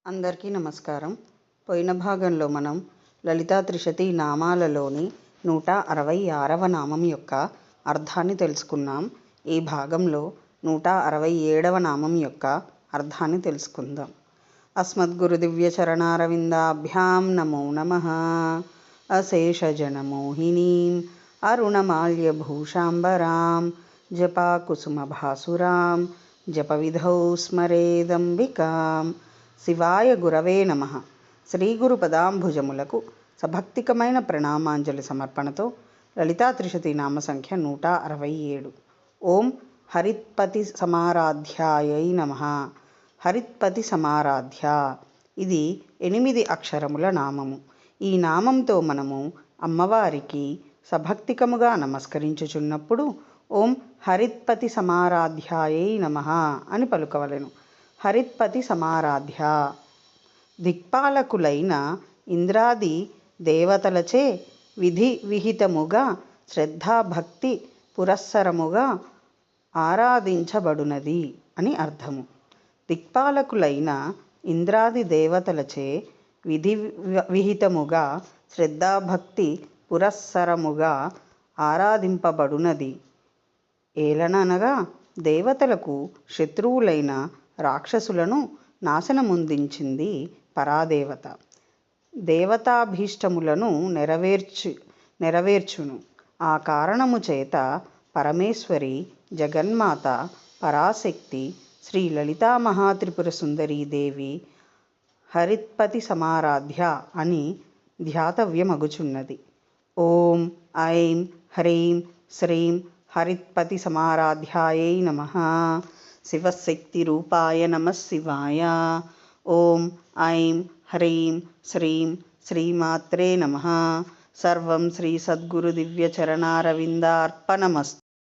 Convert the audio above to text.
అందరికీ నమస్కారం. పోయిన భాగంలో మనం లలితా త్రిశతి నామాలలోని 166వ నామం యొక్క అర్థాన్ని తెలుసుకున్నాం. ఈ భాగంలో 167వ నామం యొక్క అర్థాన్ని తెలుసుకుందాం. అస్మద్గురు దివ్య చరణారవిందాభ్యాం నమో నమః. అశేషజనమోహినీం అరుణమాల్యభూషాంబరాం జపాకుసుమభాసురాం జపవిధౌ స్మరేదంబికాం. శివాయ గురవే నమః. శ్రీ గురు పదాంభుజములకు సభక్తికమైన ప్రణామాంజలి సమర్పణతో లలితా త్రిశతి నామ సంఖ్య 167. ఓం హరిత్పతి సమారాధ్యాయై నమః. హరిత్పతి సమారాధ్య, ఇది 8 అక్షరముల నామము. ఈ నామంతో మనము అమ్మవారికి సభక్తికముగా నమస్కరించుచున్నప్పుడు ఓం హరిత్పతి సమారాధ్యాయై నమః అని పలుకవలెను. హరిత్పతి సమారాధ్య, దిక్పాలకులైన ఇంద్రాది దేవతలచే విధి విహితముగా శ్రద్ధాభక్తి పురస్సరముగా ఆరాధించబడునది అని అర్థము. దిక్పాలకులైన ఇంద్రాది దేవతలచే విధి విహితముగా శ్రద్ధాభక్తి పురస్సరముగా ఆరాధింపబడునది. ఏలననగా దేవతలకు శత్రువులైన రాక్షసులను నాశనముందించింది పరాదేవత. దేవతాభీష్టములను నెరవేర్చును. ఆ కారణము చేత పరమేశ్వరి జగన్మాత పరాశక్తి శ్రీ లలితా మహాత్రిపుర సుందరీదేవి హరిత్పతి సమారాధ్య అని ధ్యాతవ్యమగుచున్నది. ఓం ఐం హ్రీం శ్రీం హరిత్పతి సమారాధ్యాయై నమః. శివశక్తి రూపాయ నమః శివాయ. ఓం ఐం హ్రీం శ్రీం శ్రీమాత్రే నమః. సర్వం శ్రీ సద్గురు దివ్య చరణారవిందార్పణమస్తు.